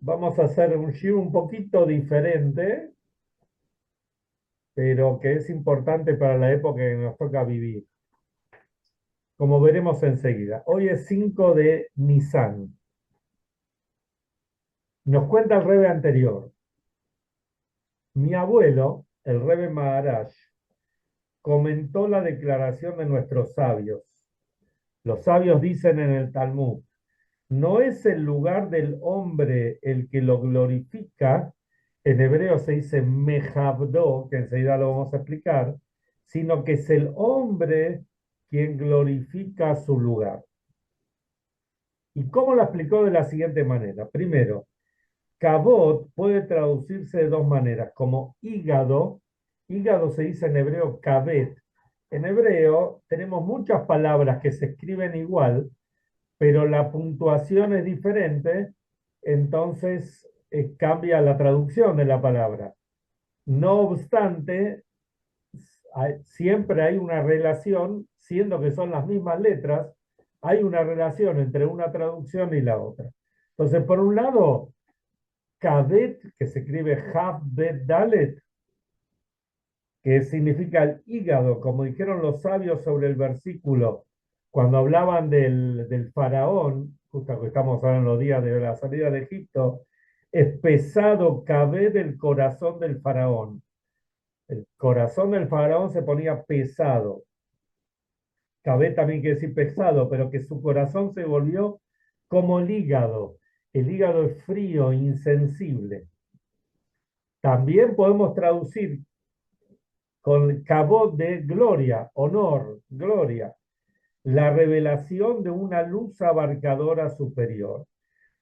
Vamos a hacer un shiur un poquito diferente, pero que es importante para la época que nos toca vivir, como veremos enseguida. Hoy es 5 de Nisan. Nos cuenta el Rebbe anterior. Mi abuelo, el Rebbe Maharaj, comentó la declaración de nuestros sabios. Los sabios dicen en el Talmud, no es el lugar del hombre el que lo glorifica, en hebreo se dice mejabdo, que enseguida lo vamos a explicar, sino que es el hombre quien glorifica su lugar. ¿Y cómo lo explicó? De la siguiente manera. Primero, kabod puede traducirse de dos maneras, como hígado. Hígado se dice en hebreo kabet. En hebreo tenemos muchas palabras que se escriben igual, pero la puntuación es diferente, entonces cambia la traducción de la palabra. No obstante, siempre hay una relación, siendo que son las mismas letras, hay una relación entre una traducción y la otra. Entonces, por un lado, Kadet, que se escribe Haf Bet Dalet, que significa el hígado, como dijeron los sabios sobre el versículo, cuando hablaban del faraón, justo que estamos ahora en los días de la salida de Egipto, es pesado cabe del corazón del faraón. El corazón del faraón se ponía pesado. Cabe también quiere decir pesado, pero que su corazón se volvió como el hígado. El hígado es frío, insensible. También podemos traducir con cabot de gloria, honor, gloria, la revelación de una luz abarcadora superior.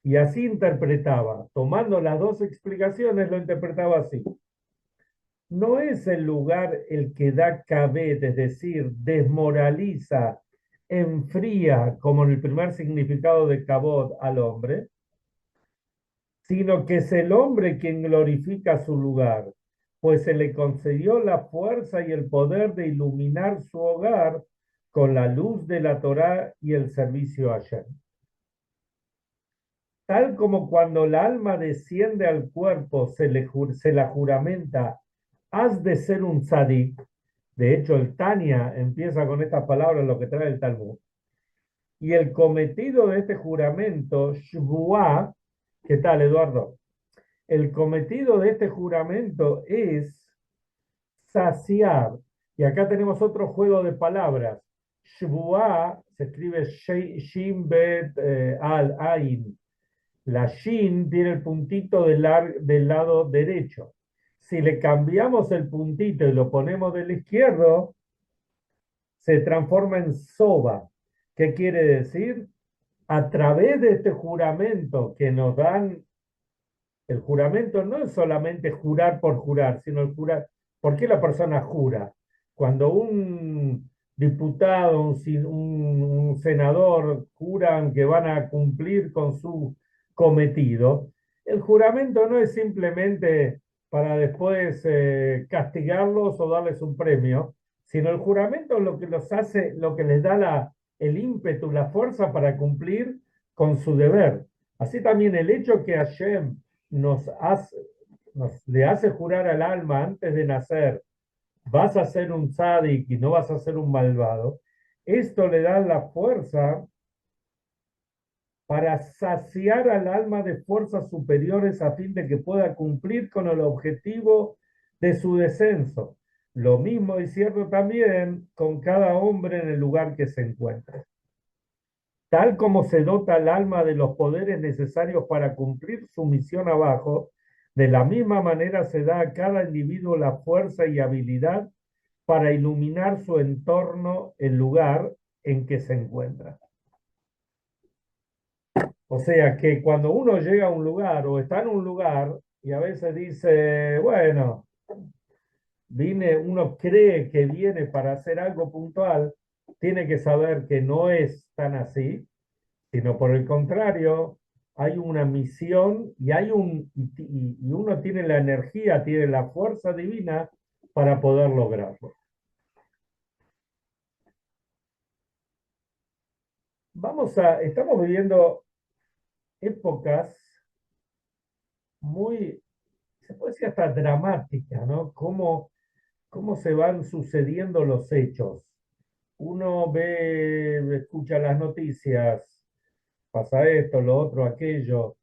Y así interpretaba, tomando las dos explicaciones, lo interpretaba así. No es el lugar el que da cabet, es decir, desmoraliza, enfría, como en el primer significado de cabot al hombre, sino que es el hombre quien glorifica su lugar, pues se le concedió la fuerza y el poder de iluminar su hogar con la luz de la Torá y el servicio a Hashem. Tal como cuando el alma desciende al cuerpo, se la juramenta, has de ser un tzadik. De hecho, el Tania empieza con estas palabras, lo que trae el Talmud. Y el cometido de este juramento, Shvuah, ¿qué tal, Eduardo? El cometido de este juramento es saciar. Y acá tenemos otro juego de palabras. Shvuah se escribe Shin Bet Al Ain. La Shin tiene el puntito del lado derecho. Si le cambiamos el puntito y lo ponemos del izquierdo, se transforma en soba. ¿Qué quiere decir? A través de este juramento que nos dan, el juramento no es solamente jurar por jurar, sino el jurar. ¿Por qué la persona jura? Cuando un diputado, un senador juran que van a cumplir con su cometido, el juramento no es simplemente para después castigarlos o darles un premio, sino el juramento es lo que los hace, lo que les da el ímpetu, la fuerza para cumplir con su deber. Así también el hecho que Hashem nos, hace, nos le hace jurar al alma antes de nacer, vas a ser un tzadik y no vas a ser un malvado, esto le da la fuerza para saciar al alma de fuerzas superiores a fin de que pueda cumplir con el objetivo de su descenso. Lo mismo es cierto también con cada hombre en el lugar que se encuentre. Tal como se dota al alma de los poderes necesarios para cumplir su misión abajo, de la misma manera se da a cada individuo la fuerza y habilidad para iluminar su entorno, el lugar en que se encuentra. O sea que cuando uno llega a un lugar o está en un lugar y a veces dice, bueno, uno cree que viene para hacer algo puntual, tiene que saber que no es tan así, sino por el contrario, hay una misión y y uno tiene la energía, tiene la fuerza divina para poder lograrlo. Estamos viviendo épocas muy, se puede decir hasta dramática, ¿no? Cómo se van sucediendo los hechos. Uno ve, escucha las noticias, pasa esto, lo otro, aquello.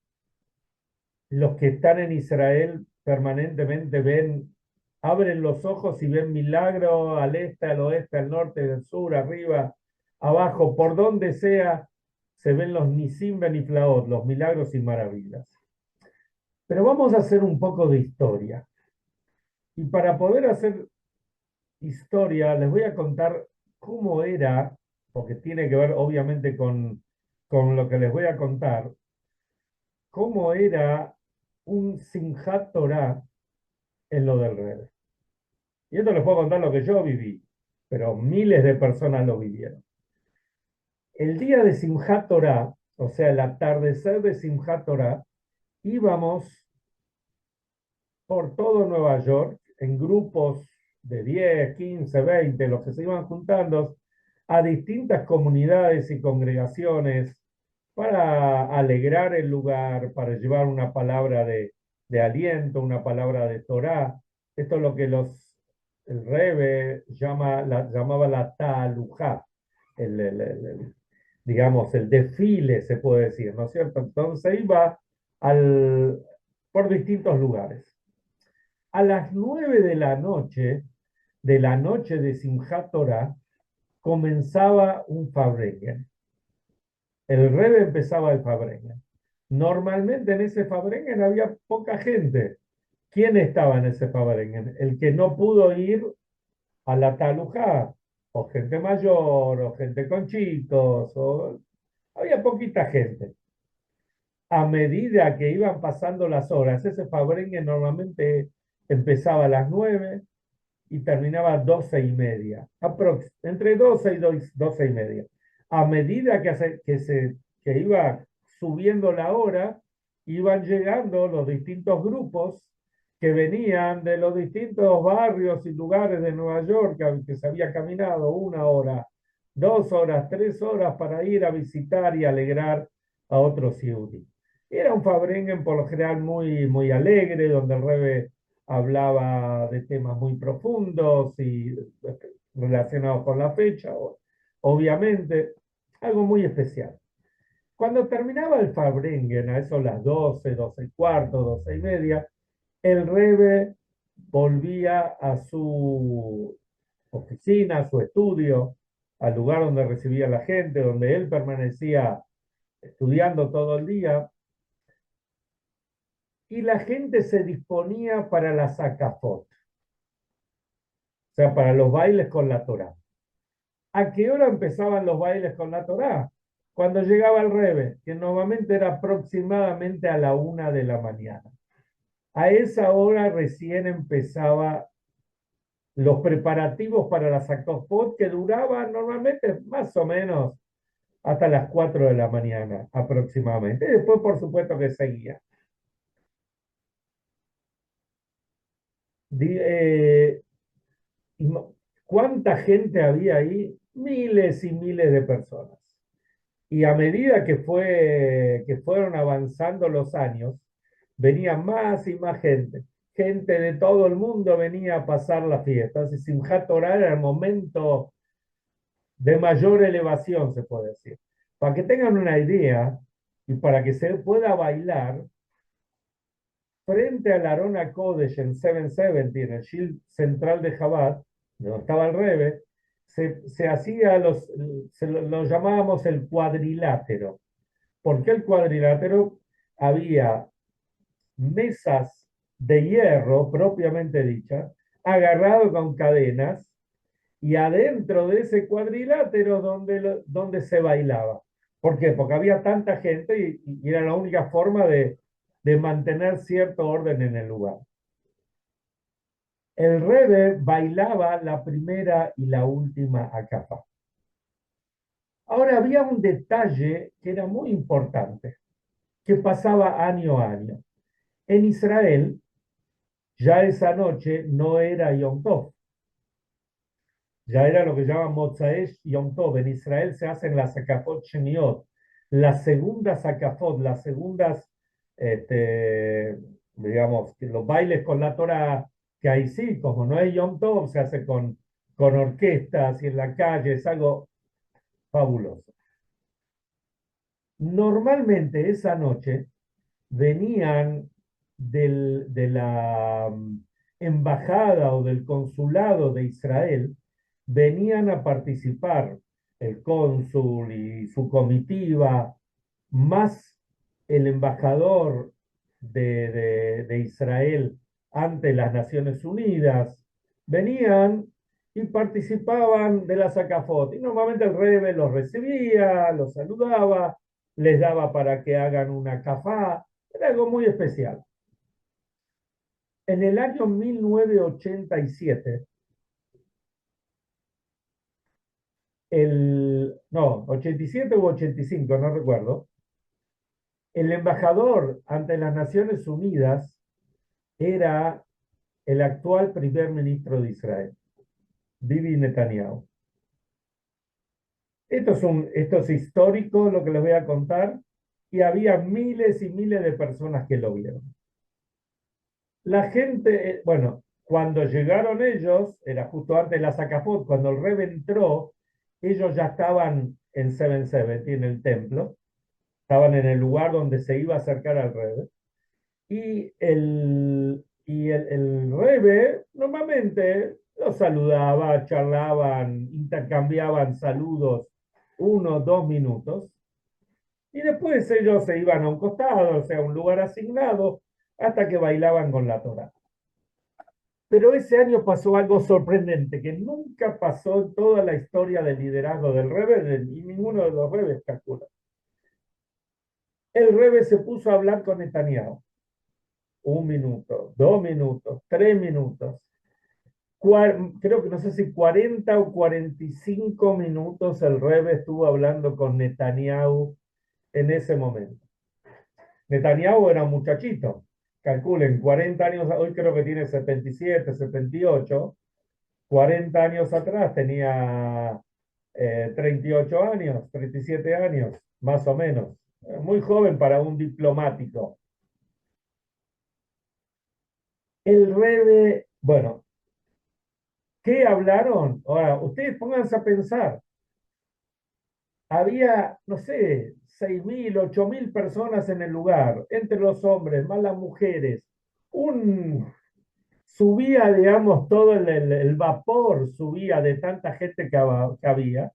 Los que están en Israel permanentemente ven, abren los ojos y ven milagros al este, al oeste, al norte, al sur, arriba, abajo, por donde sea, se ven los Nisim Beniflaot, los milagros y maravillas. Pero vamos a hacer un poco de historia. Y para poder hacer historia, les voy a contar cómo era, porque tiene que ver obviamente con lo que les voy a contar, cómo era un Simchat Torah en lo del Rebbe. Y esto les puedo contar lo que yo viví, pero miles de personas lo vivieron. El día de Simchat Torah, o sea, el atardecer de Simchat Torah, íbamos por todo Nueva York en grupos de 10, 15, 20, los que se iban juntando a distintas comunidades y congregaciones para alegrar el lugar, para llevar una palabra de aliento, una palabra de Torah. Esto es lo que el Rebbe llamaba la Ta'alujá, digamos, el desfile, se puede decir, ¿no es cierto? Entonces iba por distintos lugares. A las 9 de la noche de Simchat Torah, comenzaba un Farbrengen. El Rebbe empezaba el Farbrengen. Normalmente en ese Farbrengen había poca gente. ¿Quién estaba en ese Farbrengen? El que no pudo ir a la Talujá, o gente mayor, o gente con chicos, había poquita gente. A medida que iban pasando las horas, ese Farbrengen normalmente empezaba a las 9 y terminaba a 12:30, entre 12 y 12:30. A medida que iba subiendo la hora, iban llegando los distintos grupos que venían de los distintos barrios y lugares de Nueva York, que se había caminado 1 hora, 2 horas, 3 horas para ir a visitar y alegrar a otros yehudí. Era un Farbrengen por lo general muy, muy alegre, donde el Rebbe hablaba de temas muy profundos y relacionados con la fecha, obviamente, algo muy especial. Cuando terminaba el Farbrengen, a eso las 12, 12:15, 12:30, el Rebbe volvía a su oficina, a su estudio, al lugar donde recibía a la gente, donde él permanecía estudiando todo el día, y la gente se disponía para la Sakafot, o sea, para los bailes con la Torá. ¿A qué hora empezaban los bailes con la Torá? Cuando llegaba el Rebbe, que normalmente era aproximadamente a la 1 de la mañana. A esa hora recién empezaba los preparativos para la Sakafot, que duraban normalmente más o menos hasta las 4 de la mañana aproximadamente. Y después, por supuesto, que seguía. Eh, ¿Cuánta gente había ahí? Miles y miles de personas. Y a medida que fueron avanzando los años, venía más y más gente. Gente de todo el mundo venía a pasar la fiesta. Entonces, Simchat Torah era el momento de mayor elevación, se puede decir. Para que tengan una idea y para que se pueda bailar, frente al Arona Kodesh en 770, en el Shield central de Chabad, donde estaba el Rebbe, se hacía lo llamábamos el cuadrilátero. ¿Por qué el cuadrilátero? Había mesas de hierro, propiamente dichas, agarrado con cadenas, y adentro de ese cuadrilátero donde se bailaba. ¿Por qué? Porque había tanta gente y era la única forma de mantener cierto orden en el lugar. El Rebbe bailaba la primera y la última acapa. Ahora había un detalle que era muy importante, que pasaba año a año. En Israel, ya esa noche no era Yom Tov, ya era lo que llaman Motzaesh Yom Tov. En Israel se hacen las Sakafot Sheniot, las segundas Sakafot, las segundas este, digamos, que los bailes con la Torá, que ahí sí, como no es Yom Tov, se hace con orquestas y en la calle, es algo fabuloso. Normalmente esa noche venían de la embajada o del consulado de Israel, venían a participar el cónsul y su comitiva, más el embajador de Israel ante las Naciones Unidas, venían y participaban de la Sacafot. Y normalmente el Rebbe los recibía, los saludaba, les daba para que hagan una kafá, era algo muy especial. En el año 1987, no, 87 u 85, no recuerdo, el embajador ante las Naciones Unidas era el actual primer ministro de Israel, Bibi Netanyahu. Esto es histórico lo que les voy a contar, y había miles y miles de personas que lo vieron. La gente, bueno, cuando llegaron ellos, era justo antes de la Sacafot, cuando el Rebbe entró, ellos ya estaban en 770, en el templo, estaban en el lugar donde se iba a acercar al Rebbe, y el Rebbe normalmente los saludaba, charlaban, intercambiaban saludos 1 o 2 minutos, y después ellos se iban a un costado, o sea, a un lugar asignado, hasta que bailaban con la Torá. Pero ese año pasó algo sorprendente, que nunca pasó en toda la historia del liderazgo del Rebbe, y ninguno de los Rebes calcula. El Rebbe se puso a hablar con Netanyahu. 1 minuto, 2 minutos, 3 minutos. Creo que no sé si 40 o 45 minutos el Rebbe estuvo hablando con Netanyahu en ese momento. Netanyahu era un muchachito. Calculen, 40 años, hoy creo que tiene 77, 78. 40 años atrás tenía 38 años, 37 años, más o menos. Muy joven para un diplomático. El Rebbe, bueno, ¿qué hablaron? Ahora, ustedes pónganse a pensar. Había, no sé, 6.000, 8.000 personas en el lugar, entre los hombres, más las mujeres. Subía, digamos, todo el vapor subía de tanta gente que había.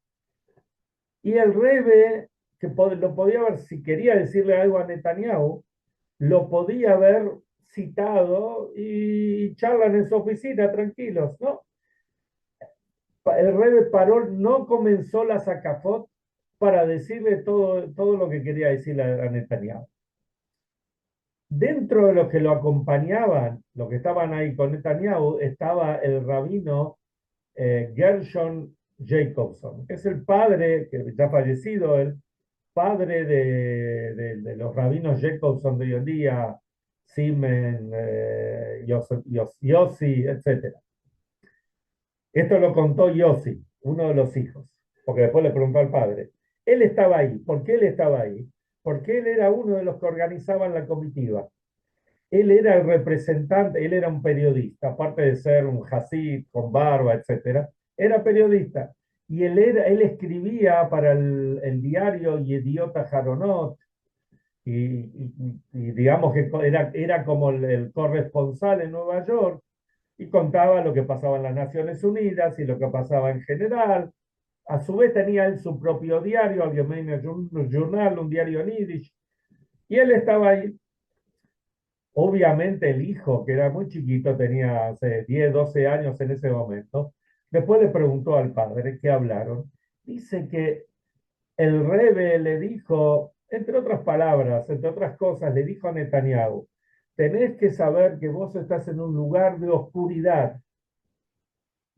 Y el Rebbe, que lo podía ver, si quería decirle algo a Netanyahu, lo podía haber citado y charlan en su oficina tranquilos, ¿no? El Rebbe paró, no comenzó la Sacafot para decirle todo lo que quería decirle a Netanyahu. Dentro de los que lo acompañaban, los que estaban ahí con Netanyahu, estaba el rabino Gershon Jacobson, que es el padre, que ya fallecido, el padre de los rabinos Jacobson de hoy en día, Simen, Yossi, etc. Esto lo contó Yossi, uno de los hijos, porque después le preguntó al padre. Él estaba ahí. ¿Por qué él estaba ahí? Porque él era uno de los que organizaban la comitiva. Él era el representante, él era un periodista, aparte de ser un hasid con barba, etcétera, era periodista. Y él escribía para el diario Yediot Haronot, y digamos que era como el corresponsal en Nueva York, y contaba lo que pasaba en las Naciones Unidas y lo que pasaba en general. A su vez tenía él su propio diario, Allgemeine Journal, un diario en Yiddish, y él estaba ahí. Obviamente el hijo, que era muy chiquito, tenía 10, 12 años en ese momento, después le preguntó al padre qué hablaron. Dice que el Rebbe le dijo, entre otras palabras, entre otras cosas, le dijo a Netanyahu, tenés que saber que vos estás en un lugar de oscuridad,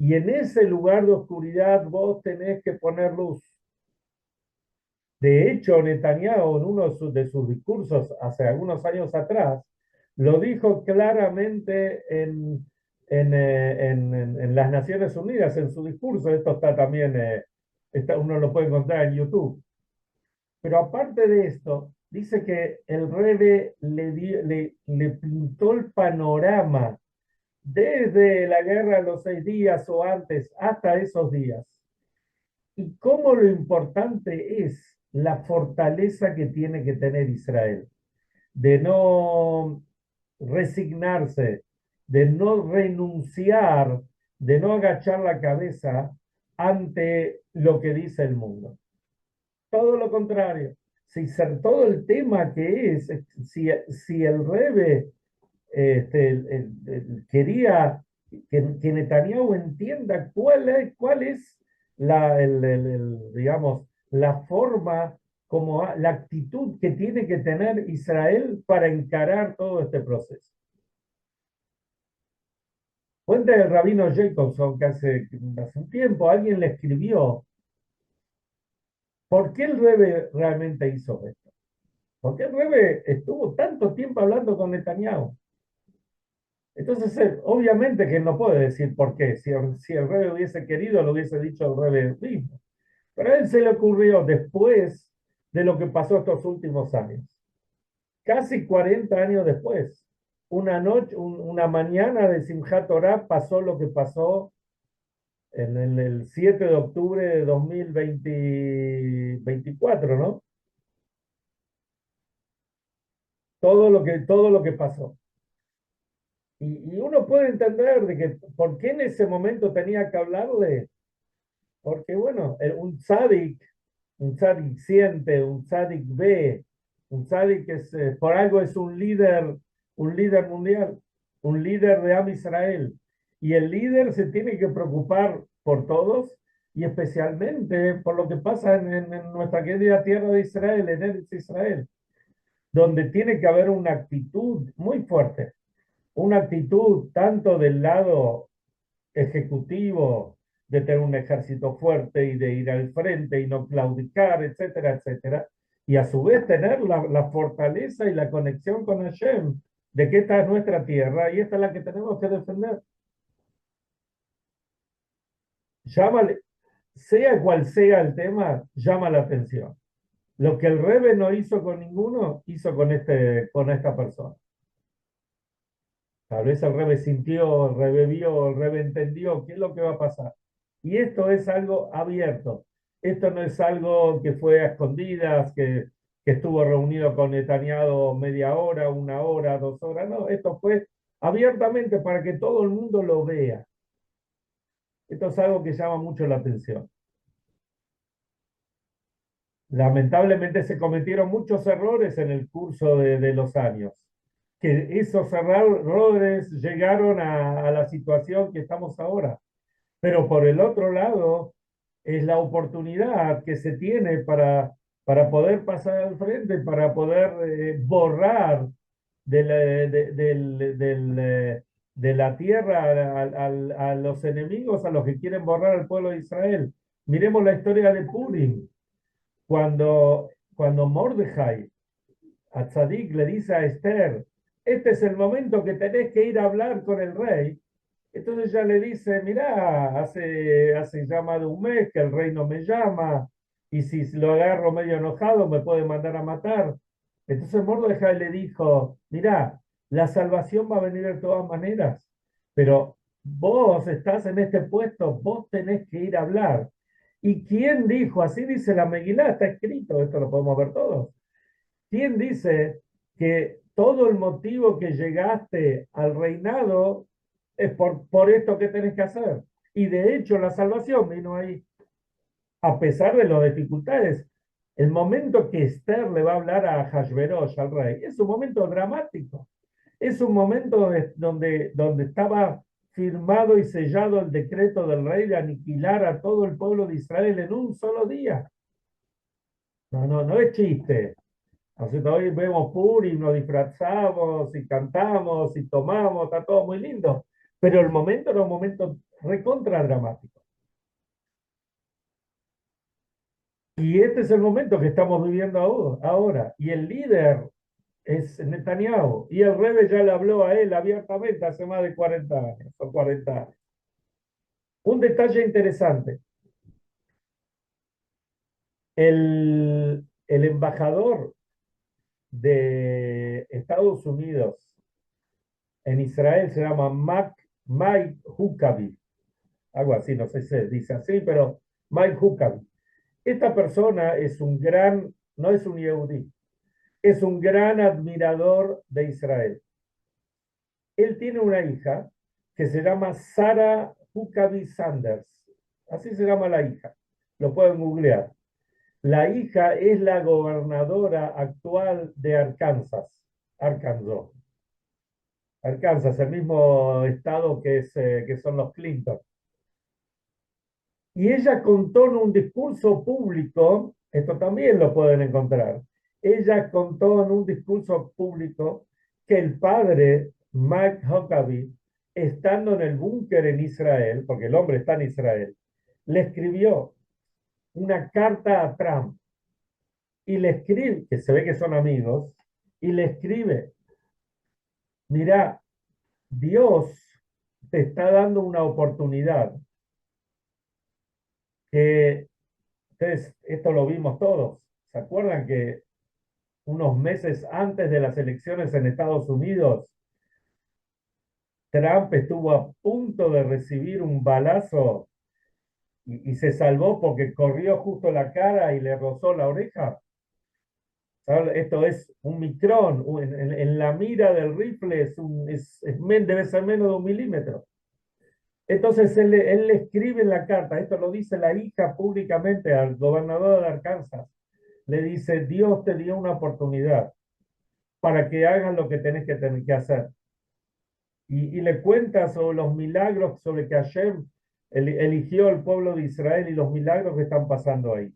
y en ese lugar de oscuridad vos tenés que poner luz. De hecho, Netanyahu en uno de sus discursos hace algunos años atrás, lo dijo claramente en las Naciones Unidas, en su discurso. Esto está también, uno lo puede encontrar en YouTube. Pero aparte de esto, dice que el Rebbe le pintó el panorama desde la guerra de los 6 días o antes hasta esos días. Y cómo lo importante es la fortaleza que tiene que tener Israel, de no resignarse, de no renunciar, de no agachar la cabeza ante lo que dice el mundo. Todo lo contrario. Si todo el tema que es, si el Rebe quería que Netanyahu entienda cuál es digamos, la forma, como la actitud que tiene que tener Israel para encarar todo este proceso. Cuenta el rabino Jacobson que hace un tiempo alguien le escribió, ¿por qué el Rebe realmente hizo esto? Porque el Rebe estuvo tanto tiempo hablando con Netanyahu. Entonces, obviamente que él no puede decir por qué. Si el Rebe hubiese querido, lo hubiese dicho el Rebe mismo. Pero a él se le ocurrió después de lo que pasó estos últimos años. Casi 40 años después. Una noche, una mañana de Simchat Torah pasó lo que pasó en el 7 de octubre de 2024, ¿no? Todo lo que pasó. Y uno puede entender de que por qué en ese momento tenía que hablarle, porque bueno, un tzadik siente, un tzadik ve, un tzadik es, por algo es un líder mundial, un líder de Am Israel. Y el líder se tiene que preocupar por todos y especialmente por lo que pasa en nuestra querida tierra de Israel, en Eretz Israel, donde tiene que haber una actitud muy fuerte, una actitud tanto del lado ejecutivo, de tener un ejército fuerte y de ir al frente y no claudicar, etcétera, etcétera, y a su vez tener la fortaleza y la conexión con Hashem, de que esta es nuestra tierra y esta es la que tenemos que defender. Llámale, sea cual sea el tema, llama la atención. Lo que el Rebe no hizo con ninguno, hizo con esta persona. Tal vez el Rebe sintió, el Rebe vio, el Rebe entendió qué es lo que va a pasar. Y esto es algo abierto. Esto no es algo que fue a escondidas, que estuvo reunido con Netanyahu media hora, 1 hora, 2 horas. No, esto fue abiertamente para que todo el mundo lo vea. Esto es algo que llama mucho la atención. Lamentablemente se cometieron muchos errores en el curso de los años, que esos errores llegaron a la situación que estamos ahora. Pero por el otro lado, es la oportunidad que se tiene para poder pasar al frente, para poder borrar de la, de la tierra a los enemigos, a los que quieren borrar al pueblo de Israel. Miremos la historia de Purim, cuando Mordejai a Tzadik le dice a Esther, este es el momento que tenés que ir a hablar con el rey. Entonces ella le dice, mirá, hace ya más de un mes que el rey no me llama, y si lo agarro medio enojado me puede mandar a matar. Entonces Mordecai le dijo, mirá, la salvación va a venir de todas maneras, pero vos estás en este puesto, vos tenés que ir a hablar. ¿Y quién dijo? Así dice la Megilá, está escrito, esto lo podemos ver todos. ¿Quién dice que todo el motivo que llegaste al reinado es por esto que tenés que hacer? Y de hecho la salvación vino ahí, a pesar de las dificultades. El momento que Esther le va a hablar a Hashverosh, al rey, es un momento dramático. Es un momento donde estaba firmado y sellado el decreto del rey de aniquilar a todo el pueblo de Israel en un solo día. No, no, no es chiste. Así que hoy vemos Puri, nos disfrazamos y cantamos y tomamos, está todo muy lindo. Pero el momento era un momento recontra dramático. Y este es el momento que estamos viviendo ahora. Y el líder es Netanyahu. Y el Rebe ya le habló a él abiertamente hace más de 40 años o 40 años. Un detalle interesante. El embajador de Estados Unidos en Israel se llama Mike Huckabee, algo así, no sé si se dice así, pero Mike Huckabee. Esta persona es un gran, no es un yehudí, es un gran admirador de Israel. Él tiene una hija que se llama Sarah Huckabee Sanders. Así se llama la hija. Lo pueden googlear. La hija es la gobernadora actual de Arkansas. Arkansas. Arkansas, el mismo estado que son los Clinton. Y ella contó en un discurso público, esto también lo pueden encontrar, ella contó en un discurso público que el padre, Mike Huckabee, estando en el búnker en Israel, porque el hombre está en Israel, le escribió una carta a Trump y le escribe, que se ve que son amigos, y le escribe, mira, Dios te está dando una oportunidad que ustedes, esto lo vimos todos. ¿Se acuerdan que unos meses antes de las elecciones en Estados Unidos, Trump estuvo a punto de recibir un balazo y se salvó porque corrió justo la cara y le rozó la oreja? ¿Saben? Esto es un micrón, en la mira del rifle debe ser menos de 1 milímetro. Entonces él le escribe en la carta, esto lo dice la hija públicamente al gobernador de Arkansas, le dice, Dios te dio una oportunidad para que hagas lo que tener que hacer. Y le cuenta sobre los milagros, sobre que Hashem eligió al pueblo de Israel y los milagros que están pasando ahí.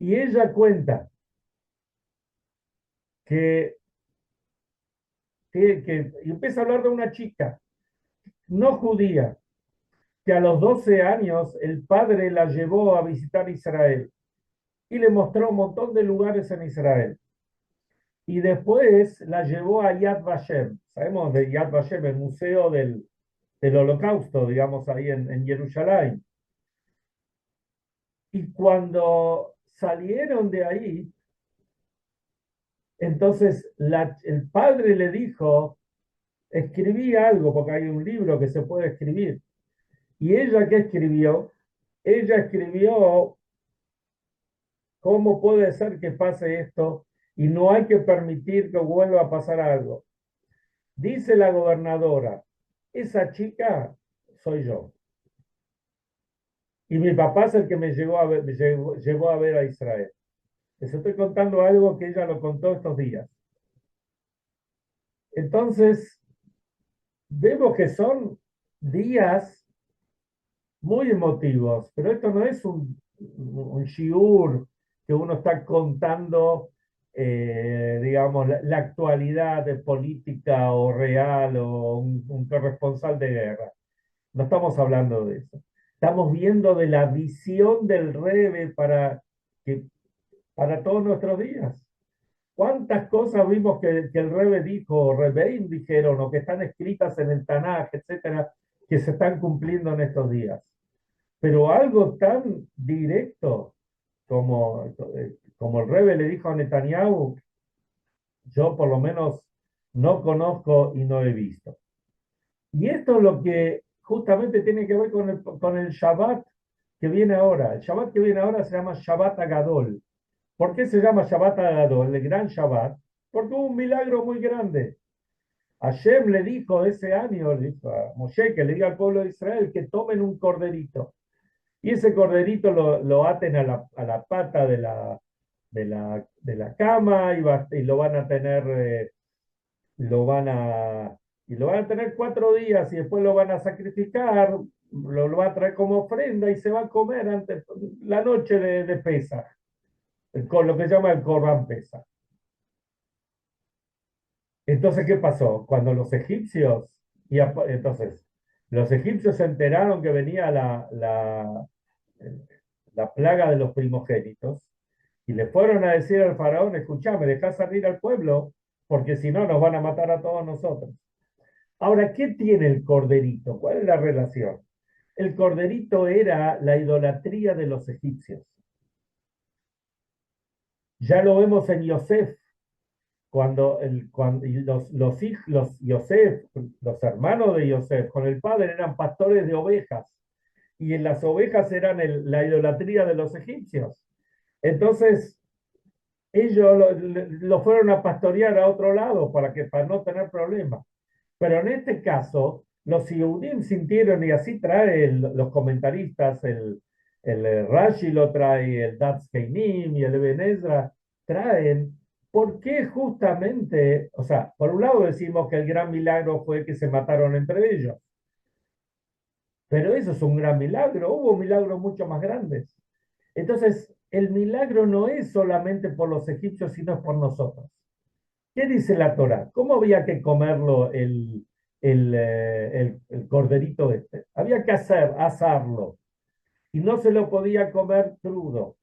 Y ella cuenta que, y empieza a hablar de una chica no judía, que a los 12 años el padre la llevó a visitar Israel y le mostró un montón de lugares en Israel. Y después la llevó a Yad Vashem. Sabemos de Yad Vashem, el museo del Holocausto, digamos, ahí en Jerusalén. Y cuando salieron de ahí, entonces el padre le dijo, escribí algo, porque hay un libro que se puede escribir. Y ella, ¿qué escribió? Ella escribió, ¿cómo puede ser que pase esto? Y no hay que permitir que vuelva a pasar algo. Dice la gobernadora, esa chica soy yo. Y mi papá es el que me llevó a ver a Israel. Les estoy contando algo que ella lo contó estos días. Entonces, vemos que son días muy emotivos, pero esto no es un shiur que uno está contando, digamos, la actualidad de política o real o un corresponsal de guerra. No estamos hablando de eso. Estamos viendo de la visión del Rebbe para todos nuestros días. ¿Cuántas cosas vimos que el Rebbe dijo, o Rebbeim dijeron, o que están escritas en el Tanaj, etcétera, que se están cumpliendo en estos días? Pero algo tan directo como el Rebbe le dijo a Netanyahu, yo por lo menos no conozco y no he visto. Y esto es lo que justamente tiene que ver con el Shabbat que viene ahora. El Shabbat que viene ahora se llama Shabbat Agadol. ¿Por qué se llama Shabbat Agadol, el gran Shabbat? Porque hubo un milagro muy grande. Hashem le dijo ese año, le dijo a Moshe, que le diga al pueblo de Israel que tomen un corderito. Y ese corderito lo aten a la pata de la cama y lo van a tener, lo van a, y lo van a tener 4 días y después lo van a sacrificar, lo va a traer como ofrenda y se va a comer antes, la noche de Pesaj, con lo que se llama el Corban Pesaj. Entonces, ¿qué pasó? Cuando los egipcios, entonces, los egipcios se enteraron que venía la plaga de los primogénitos y le fueron a decir al faraón, escuchame, dejá salir al pueblo, porque si no nos van a matar a todos nosotros. Ahora, ¿qué tiene el corderito? ¿Cuál es la relación? El corderito era la idolatría de los egipcios. Ya lo vemos en Yosef, cuando y los Yosef, los hermanos de Yosef, con el padre eran pastores de ovejas, y en las ovejas eran la idolatría de los egipcios. Entonces, ellos lo fueron a pastorear a otro lado para no tener problemas. Pero en este caso, los Yehudim sintieron, y así trae los comentaristas, Rashi lo trae, el Datz Keinim y el Eben Ezra, traen, ¿por qué justamente? O sea, por un lado decimos que el gran milagro fue que se mataron entre ellos, pero eso es un gran milagro, hubo milagros mucho más grandes. Entonces, el milagro no es solamente por los egipcios, sino por nosotros. ¿Qué dice la Torá? ¿Cómo había que comerlo el corderito este? Había que asarlo, y no se lo podía comer crudo.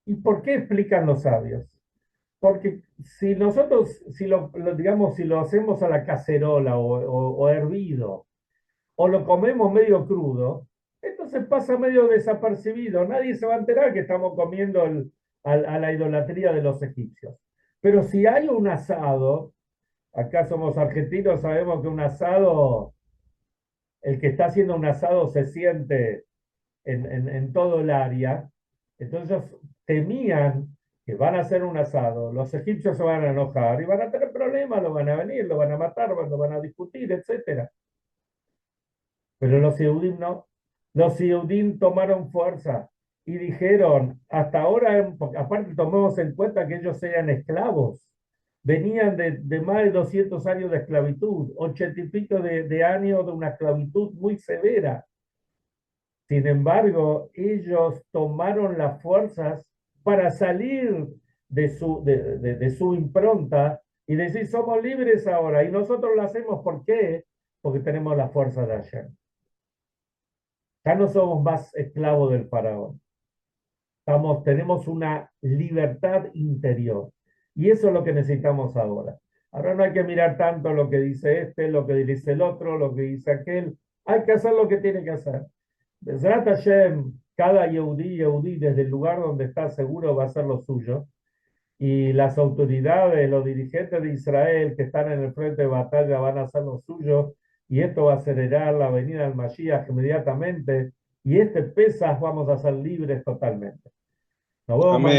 ¿Y por qué explican los sabios? Porque si nosotros, digamos, si lo hacemos a la cacerola o hervido, o lo comemos medio crudo, entonces pasa medio desapercibido. Nadie se va a enterar que estamos comiendo a la idolatría de los egipcios. Pero si hay un asado, acá somos argentinos, sabemos que un asado, el que está haciendo un asado se siente en todo el área. Entonces temían que van a hacer un asado, los egipcios se van a enojar y van a tener problemas, lo van a venir, lo van a matar, lo van a discutir, etcétera. Pero los Yehudim no. Los Yehudim tomaron fuerza y dijeron, hasta ahora, aparte tomemos en cuenta que ellos eran esclavos, venían de más de 200 años de esclavitud, 80 y pico de años de una esclavitud muy severa. Sin embargo, ellos tomaron las fuerzas para salir de su impronta y decir, somos libres ahora. Y nosotros lo hacemos, ¿por qué? Porque tenemos la fuerza de ayer. Ya no somos más esclavos del faraón. Tenemos una libertad interior. Y eso es lo que necesitamos ahora. Ahora no hay que mirar tanto lo que dice este, lo que dice el otro, lo que dice aquel. Hay que hacer lo que tiene que hacer. Besrat Hashem, cada Yehudí, desde el lugar donde está seguro va a hacer lo suyo. Y las autoridades, los dirigentes de Israel que están en el frente de batalla van a hacer lo suyo. Y esto va a acelerar la venida del Mashiach inmediatamente. Y este Pesaj vamos a ser libres totalmente. Nos vemos Amén. mañana.